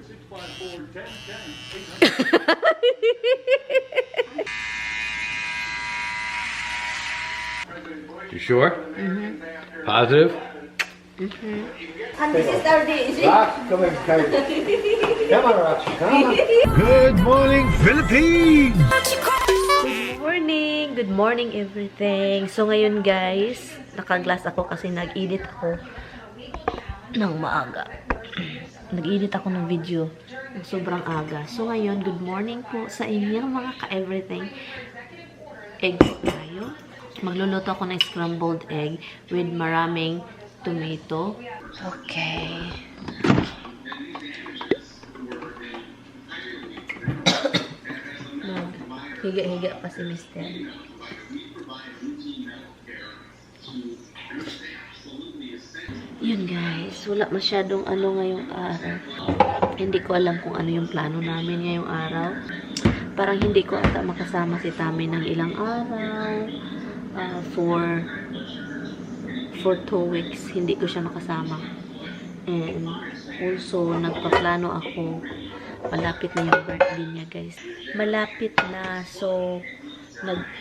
You sure? Positive? And this is our dish. Come on, come on, Roxy, come on. Good morning, Philippines! Good morning everything. So ngayon guys, naka-glass ako kasi nag-edit ako ng maaga. Nag-edit ako ng video ng sobrang aga. So ngayon, good morning po sa inyo mga ka-everything. Egg tayo. Magluluto ako ng scrambled egg with maraming tomato. Okay. Higa-higa pa si Mister. Yun guys, wala masyadong ano ngayong araw. Hindi ko alam kung ano yung plano namin ngayong araw. Parang hindi ko ata makasama si Tami ng ilang araw. For 2 weeks, hindi ko siya makasama. And also, nagpaplano ako. Malapit na yung birthday niya guys. Malapit na. So,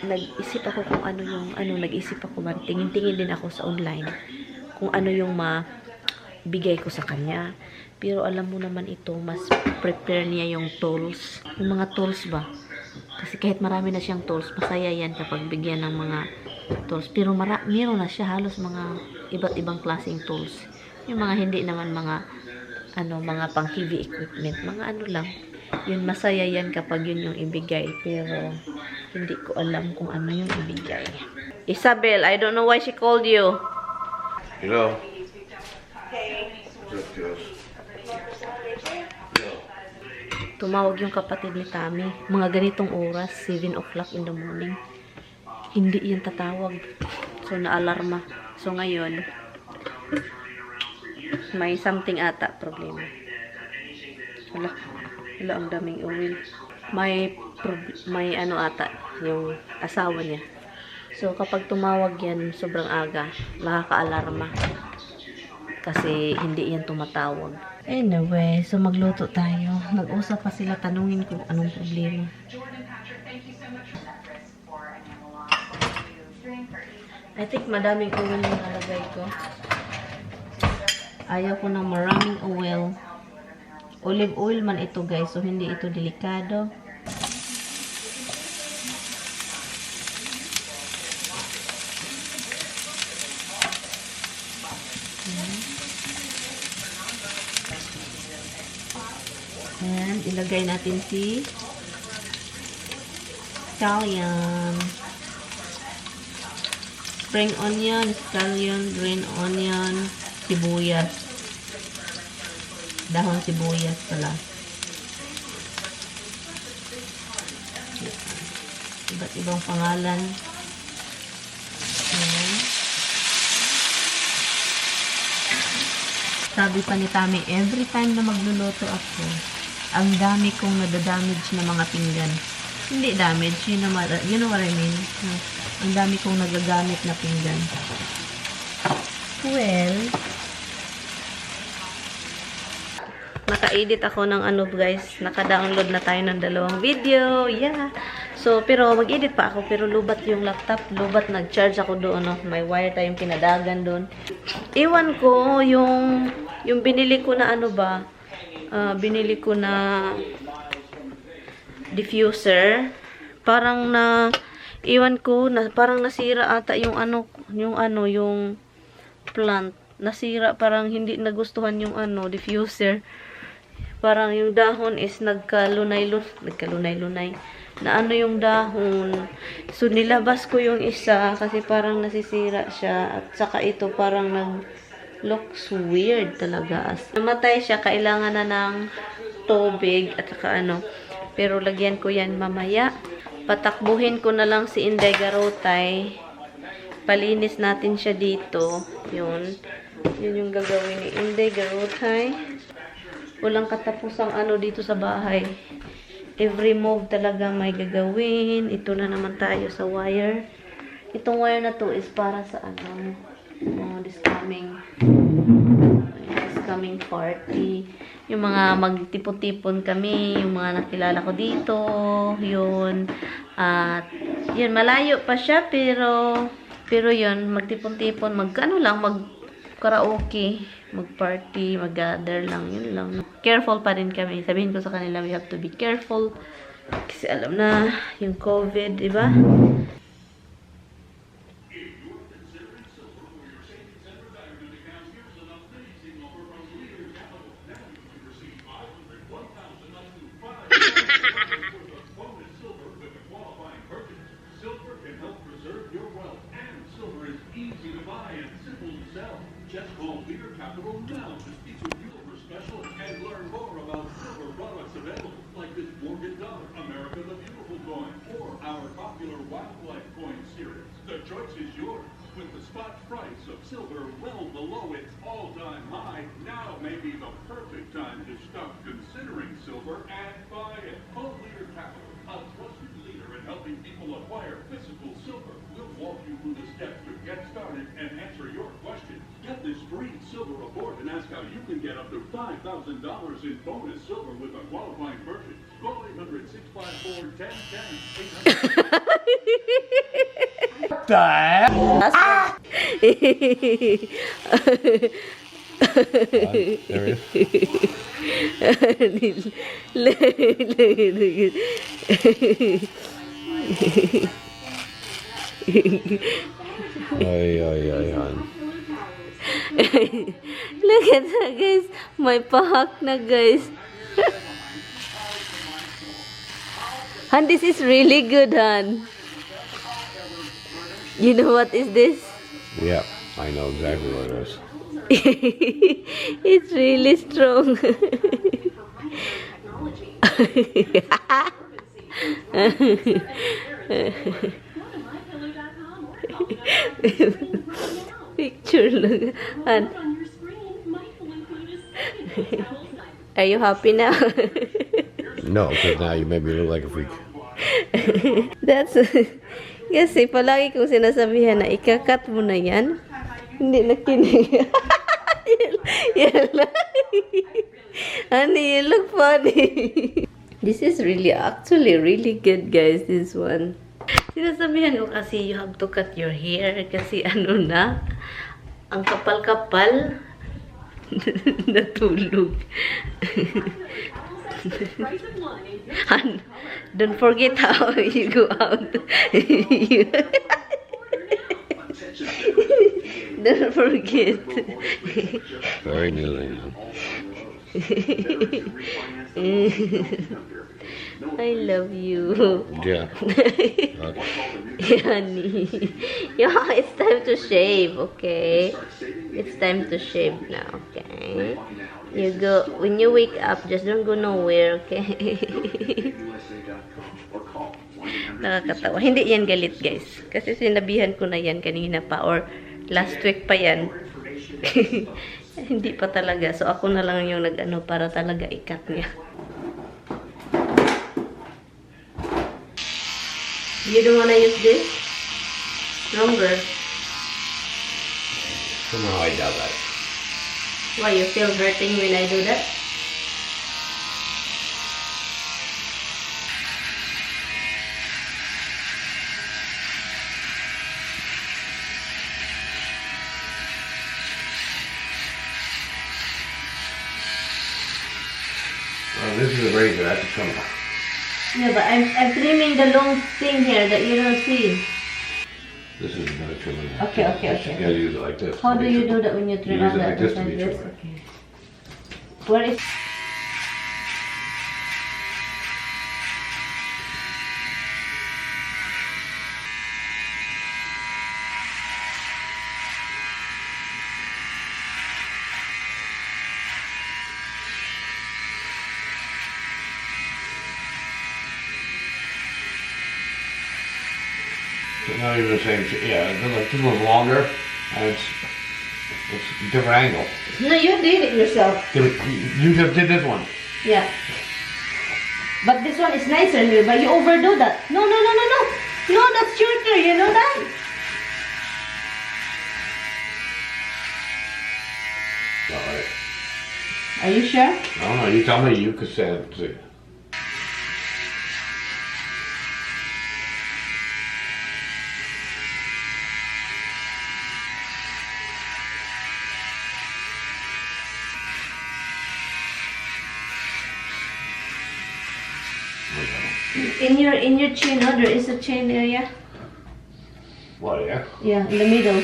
nag-isip ako kung ano yung, nag-isip ako ba, tingin-tingin din ako sa online kung ano yung mabigay ko sa kanya. Pero alam mo naman ito, mas prepare niya yung tools. Yung mga tools ba? Kasi kahit marami na siyang tools, masaya yan kapag bigyan ng mga tools. Pero meron na siya halos mga iba't ibang klaseng tools. Yung mga hindi naman mga pang heavy equipment. Mga ano lang. Yun, masaya yan kapag yun yung ibigay. Pero hindi ko alam kung ano yung ibigay. Isabel, I don't know why she called you. Hello. Tumawag yung kapatid ni Tami. Mga ganitong oras, 7 o'clock in the morning. Hindi yan tatawag. So, na-alarma. So, ngayon, may something ata problema. Wala, ang daming oil. May ano ata, yung asawa niya. So, kapag tumawag yan, sobrang aga, makaka-alarma. Kasi hindi yan tumatawag. Anyway, so magluto tayo. Nag-usap pa sila, tanungin kung anong problema. I think madaming oil yung nalagay ko. Ayaw ko ng maraming oil. Olive oil man ito guys, so hindi ito delikado. And ilagay natin si scallion, spring onion, scallion, green onion, sibuyas, dahon sibuyas pala. Iba't ibang pangalan. Ayan. Sabi pa ni Tami, every time na magluluto ako, ang dami kong nadadamage na mga pinggan. Hindi damage, you know what I mean? Ang dami kong nagagamit na pinggan. Well, naka-edit ako ng guys, naka-download na tayo ng 2 video. Yeah. So, pero mag-edit pa ako, pero lubat yung laptop, lubat, nag-charge ako doon, may wire tayong pinadagan doon. Iwan ko yung binili ko na binili ko na diffuser. Parang iwan ko na parang nasira ata yung plant. Nasira, parang hindi nagustuhan yung diffuser. Parang yung dahon is nagkalunay-lunay. Na yung dahon. So, nilabas ko yung isa kasi parang nasisira siya. At saka ito parang looks weird talaga. Namatay siya, kailangan na ng tubig at saka pero lagyan ko yan mamaya. Patakbuhin ko na lang si Inday Garotay. Palinis natin siya dito. Yun yung gagawin ni Inday Garotay. Walang katapusang dito sa bahay. Every move talaga may gagawin. Ito na naman tayo sa wire. Itong wire na to is para sa this coming upcoming party. Yung mga magtipon-tipon kami, yung mga nakilala ko dito, yun. At, yun, malayo pa siya, pero yun, magtipon-tipon, mag-karaoke, mag-party, mag-gather lang, yun lang. Careful pa rin kami. Sabihin ko sa kanila, we have to be careful. Kasi alam na, yung COVID, di ba? Just call Leader Capital now to speak with you over special and learn more about silver products available, like this Morgan Dollar, America the Beautiful coin, or our popular Wildlife coin series. The choice is yours. With the spot price of silver well below its all-time high, now may be the perfect time to stop considering silver and buy it. Call Leader Capital, a trusted leader in helping people acquire physical silver. We'll walk you through the steps to get started and answer your questions. Get this free silver report and ask how you can get up to $5,000 in bonus silver with a qualifying purchase. Call 800-654-1010. 800 What the heck? There Ay, ay, ay, hon. Look at that, guys. May pahak na, guys. Han, this is really good, Han. You know what is this? Yeah, I know exactly what it is. It's really strong. Picture lang. Han. Are you happy now? No, because now you made me look like a freak. That's kasi palagi kong sinasabihan na ikakat mo na yan. Hindi na kinig. Yan lang. Honey, you look funny. This is actually really good, guys, this one. Sinasabihan ko kasi you have to cut your hair kasi ano na, ang kapal-kapal. Natulog. And don't forget how you go out. Don't forget. Very nearly. I love you. Yeah. Honey. Yeah, it's time to shave, okay? It's time to shave now, okay? You go, when you wake up, just don't go nowhere, okay? Nakakatawa. Hindi yan galit, guys. Kasi sinabihan ko na yan kanina pa, or last week pa yan. Hindi pa talaga. So, ako na lang yung nag-ano para talaga ikat niya. You don't wanna use this? Stronger. Somehow I doubt that. Why, you feel hurting when I do that? Well, this is a razor. That's a trimmer. Yeah, but I'm trimming the long thing here that you don't see. This is another trimmer. Okay, okay, okay. You gotta use it like this. How do you do that when you trim use on it that? like this to Like be this? trimmer. Okay. Where is... It's not even the same shape. Yeah, this one's longer, and it's a different angle. No, you did it yourself. Yeah, but you just did this one. Yeah. But this one is nicer here, but you overdo that. No, no, no, no, no. No, that's shorter, you know that? Alright. Are you sure? I don't know. You tell me. You could say it too. In your chin, oh, there is a chin area. What, yeah? Yeah, in the middle.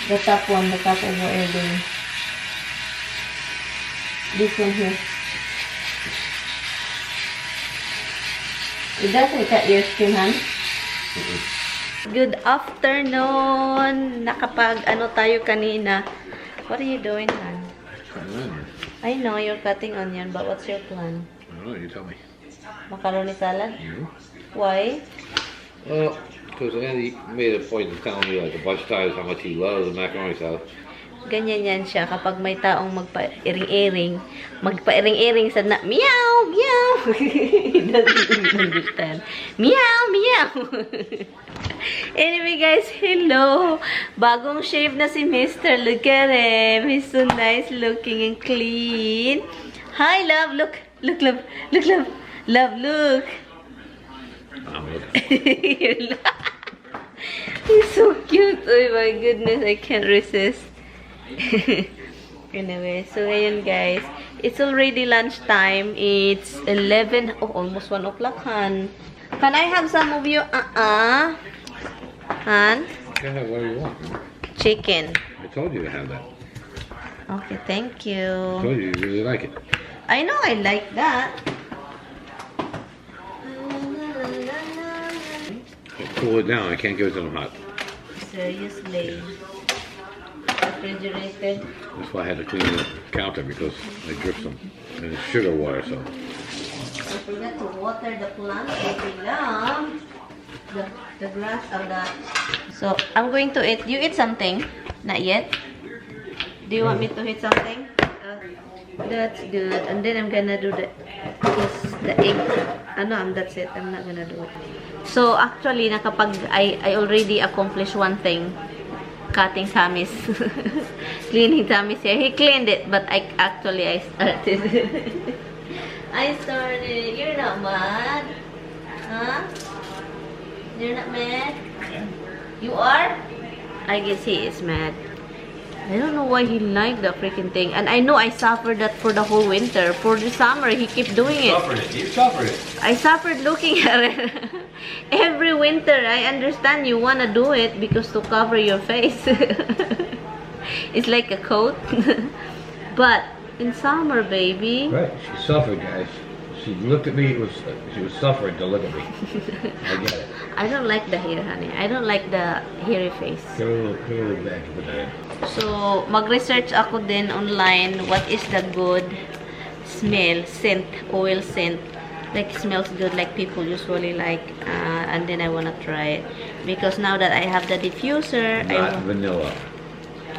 The top one, the top of your elbow. This one here. It doesn't cut your skin, hon. Good afternoon. Nakapag ano tayo kanina. What are you doing, hon? I know you're cutting onion, but what's your plan? I don't know. You tell me. Macaroni salad? Why? Well, because Andy made a point of telling me like a bunch of times how much he loves the macaroni salad. Ganyan yan siya kapag may taong magpa-iring-iring sa na, meow, meow. He doesn't understand. Meow, meow. Anyway guys, hello. Bagong shave na si Mr. Look at him. He's so nice looking and clean. Hi, love. Look, look, love. Look, love. Love, look. I'm looking. He's so cute. Oh my goodness, I can't resist. Anyway, so ayun guys. It's already lunchtime. It's 11, oh, almost 1 o'clock, Han. Can I have some of your, Han? You can have whatever you want. Chicken. I told you to have that. Okay, thank I you. told you really like it. I know I like that. Cool it down. I can't give it to them hot. Seriously. Refrigerated. That's why I had to clean the counter because I dripped some. And it's sugar water, so. I forgot to water the plant. The grass of that. So, I'm going to eat. You eat something? Not yet? Do you want me to eat something? That's good. And then I'm gonna do the egg. No, that's it. I'm not gonna do it. So, actually, I already accomplished one thing. Cutting Tammy's. Cleaning Tammy's hair. He cleaned it, but I started. I started. You're not mad? Huh? You're not mad? You are? I guess he is mad. I don't know why he liked the freaking thing. And I know I suffered that for the whole winter. For the summer, he kept doing it. You suffered it. I suffered looking at it. Every winter, I understand you want to do it because to cover your face. It's like a coat. But in summer, baby. Right, she suffered, guys. She looked at me, she was suffering to look at me. I get it. I don't like the hair, honey. I don't like the hairy face. Give her a little bag to put that in. So, mag-research ako din online what is the good smell, scent, oil scent. Like, smells good like people usually like. And then I wanna try it. Because now that I have the diffuser, Not vanilla.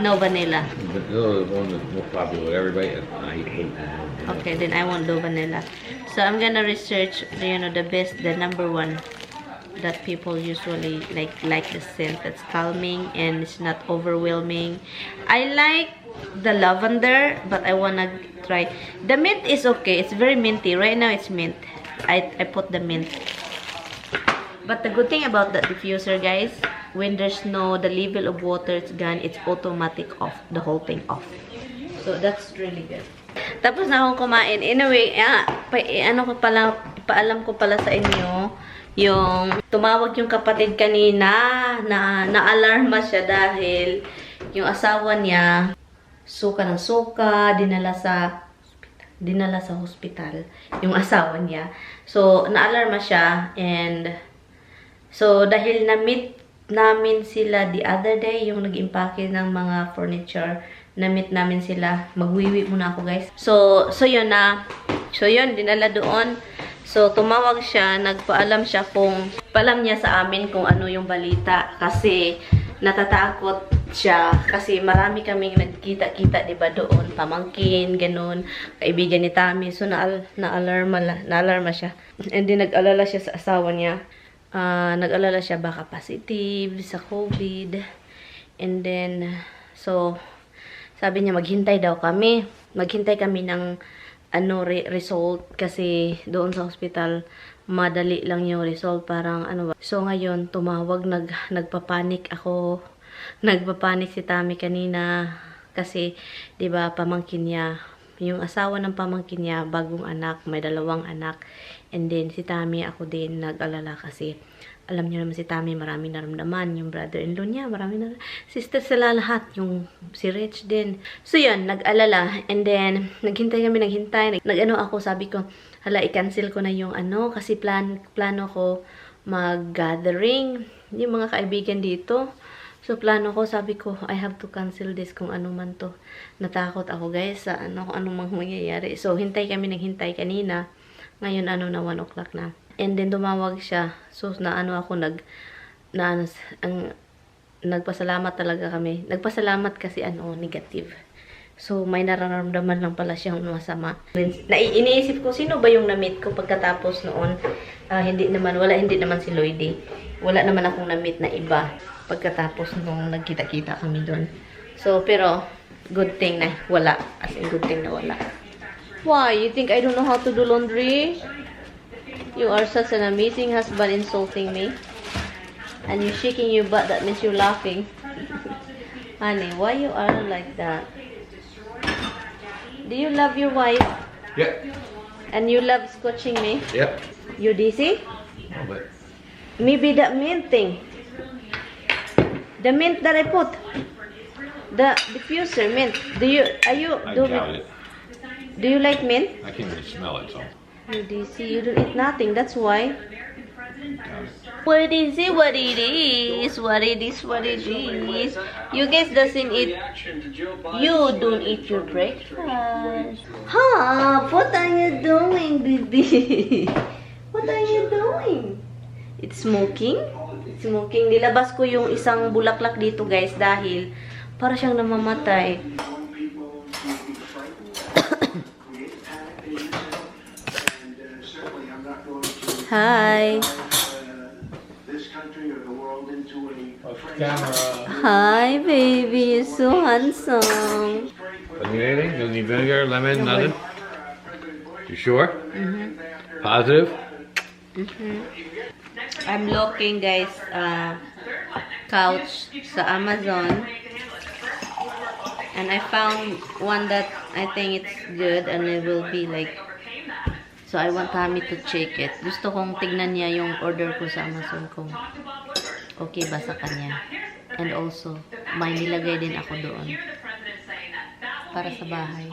no vanilla. Vanilla is one that's more popular with everybody, and I hate vanilla. Okay, then I want no vanilla. So, I'm gonna research, you know, the best, the number one that people usually like the scent that's calming and it's not overwhelming. I like the lavender, but I wanna try the mint. Is okay, it's very minty right now. It's mint. I put the mint. But the good thing about the diffuser, guys, when there's no the level of water it's gone, it's automatic off, the whole thing off. So that's really good. Tapos na akong kumain. Anyway, paalam ko pala sa inyo yung tumawag yung kapatid kanina na na-alarma siya dahil yung asawa niya suka ng suka, dinala sa hospital yung asawa niya. So, na-alarma siya and so, dahil na-meet namin sila the other day, yung nag-impake ng mga furniture, na-meet namin sila. Magwiwi muna ako, guys. So yun na. So, yun, dinala doon. So, tumawag siya, nagpaalam siya paalam niya sa amin kung ano yung balita. Kasi, natatakot siya. Kasi, marami kaming nagkita-kita, diba, doon. Pamangkin, ganun. Kaibigan ni Tammy. So, na-alarma siya. And then, nag-alala siya sa asawa niya. Nag-alala siya baka positive sa COVID. And then, so, sabi niya, maghintay daw kami. maghintay kami ng result kasi doon sa hospital madali lang yung result, parang ano ba. So ngayon tumawag, nagpapanik ako. Nagpapanik si Tami kanina kasi 'di ba pamangkin niya, yung asawa ng pamangkin niya, bagong anak, may 2 anak. And then si Tami, ako din nag-alala kasi alam niyo naman si Tami, marami naramdaman. Yung brother-in-law niya, marami na. Sister sila lahat. Yung si Rich din. So, yun, nag-alala. And then, naghintay kami, Nag-ano ako, sabi ko, hala, i-cancel ko na yung kasi plano ko mag-gathering. Yung mga kaibigan dito. So, plano ko, sabi ko, I have to cancel this kung ano man to. Natakot ako, guys, sa kung ano mang mangyayari. So, naghintay kanina. Ngayon, na 1 o'clock na. And then, dumawag siya. So, nagpasalamat talaga kami. Nagpasalamat kasi, negative. So, may nararamdaman lang pala siyang masama. Iniisip ko, sino ba yung na-meet ko pagkatapos noon? Hindi naman si Lloydie. Wala naman akong na-meet na iba pagkatapos nung nagkita-kita kami doon. So, pero, good thing na wala. As in, good thing na wala. Why? You think I don't know how to do laundry? You are such an amazing husband insulting me. And you're shaking your butt. That means you're laughing. Honey, why you are like that? Do you love your wife? Yep. And you love scotching me? Yep. You dizzy? Oh, but Maybe that mint thing. The mint that I put. The diffuser mint. I doubt it. Do you like mint? I can't even smell it, so. You dizzy, you don't eat nothing, that's why. What is it? What it is? What it is? What it is? You guys doesn't eat. You don't eat your breakfast. Huh? What are you doing, baby? What are you doing? It's smoking? It's smoking. Nilabas ko yung isang bulaklak dito, guys, dahil para siyang namamatay. Hi. Camera. Hi, baby. You're so handsome. Doesn't need anything? Doesn't need vinegar, lemon, nothing? You sure? Positive? I'm looking, guys, couch sa Amazon. And I found one that I think it's good and it will be like, so I want Tami to check it. Gusto kong tignan niya yung order ko sa Amazon kung okay ba sa kanya. And also, may nilagay din ako doon para sa bahay.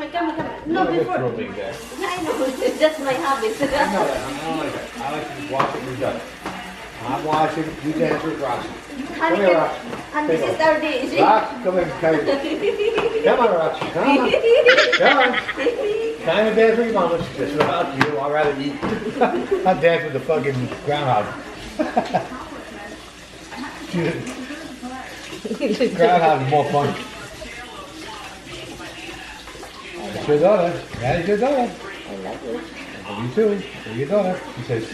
Come. No, before. Yeah, I know. It's just my habit. I know that. I don't like that. I like to just wash it and be done. I'm washing. You dance with Roxy. Honey, Come here, Roxy. and this is our day, is it? Roxy, come here. Come on, Roxy. Come on. Come on. Time to dance with your mama. Just about you. I'd rather eat. I'll dance with the fucking groundhog. Groundhog is more fun. That's your daughter. That is your daughter. I love you. You too. For your daughter. She says,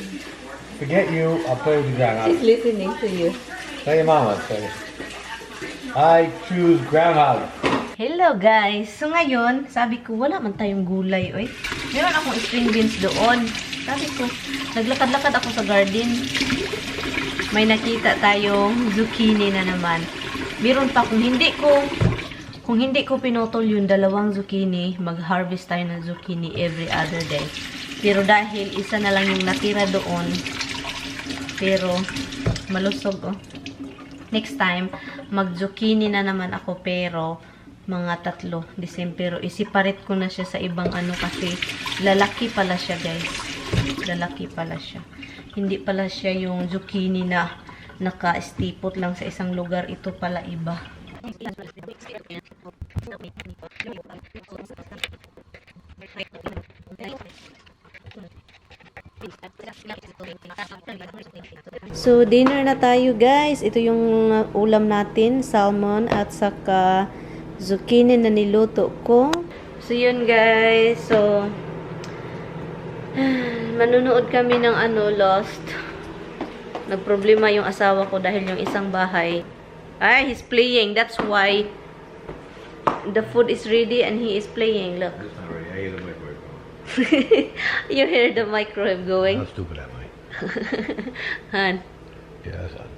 forget you, I'll play with the groundhog. She's listening to you. Tell your mama. Say, I choose groundhog. Hello guys! So ngayon, sabi ko, wala man tayong gulay, oy. Meron akong string beans doon. Sabi ko, naglakad-lakad ako sa garden. May nakita tayong zucchini na naman. Meron pa, kung hindi ko pinutol yung 2 zucchini, mag-harvest tayo ng zucchini every other day. Pero dahil isa na lang yung natira doon, pero malusog, oh. Next time, mag-zucchini na naman ako, pero mga 3 the same. Pero isiparate ko na siya sa ibang kasi lalaki pala siya, guys. Lalaki pala siya. Hindi pala siya yung zucchini na naka-stipot lang sa isang lugar. Ito pala iba. So, dinner na tayo guys. Ito yung ulam natin, salmon at saka zucchini na niluto ko. So, yun guys. So, manunood kami ng Lost. Nagproblema yung asawa ko dahil yung isang bahay. Ay, he's playing. That's why the food is ready and he is playing. Look. It's not ready. I hear the microwave going. You hear the microwave going? How stupid am I? Han. Yeah, that's on.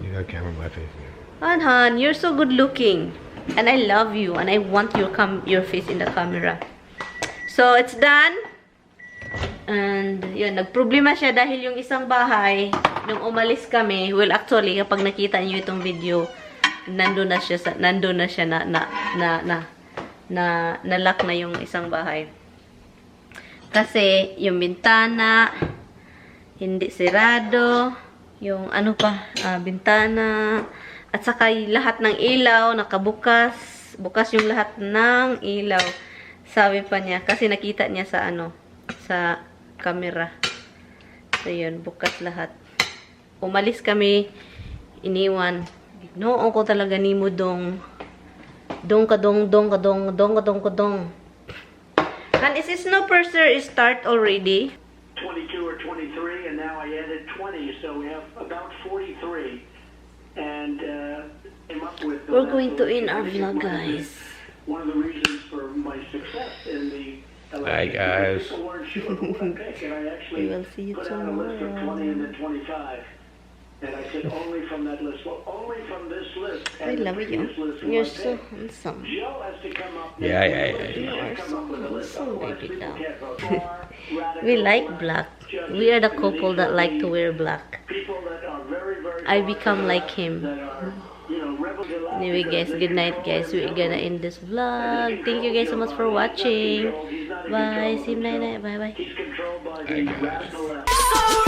You got a camera in my face here. Han, you're so good looking. And I love you. And I want your face in the camera. So, it's done. And, yun, nagproblema siya dahil yung isang bahay, nung umalis kami, well, actually, kapag nakita niyo itong video, nandun na siya na-lock na yung isang bahay. Kasi, yung bintana, hindi sirado, yung bintana, at saka lahat ng ilaw, nakabukas, bukas yung lahat ng ilaw. Sabi pa niya, kasi nakita niya sa sa camera. So, yun, bukas lahat. Umalis kami, iniwan. Noon ko talaga ni mo dong kadong. And is this snowpiercer start already? 22 or 23, and now I added 20, so we have about 43. And came up with. We're going to end our vlog, guys. One of the reasons for my success in the election. Hi, guys. People weren't sure who to pick, and I actually We will see you put out a list of 20 and then tomorrow. 25. And I said only from that list. Well, only from this list. I and the love you. previous list will You're I so pick. handsome. Joe has to come up. Yeah. You are so handsome, baby People doll. can't vote. Far, We radical, like black. We are the couple that like to wear black. people that are very, very I far become to the like left, him. that are, rebel Anyway guys, good night guys. We're gonna end this vlog. Thank you guys so much for watching. Bye. See you night. Bye bye. He's controlled by Bye, the guys. radical left.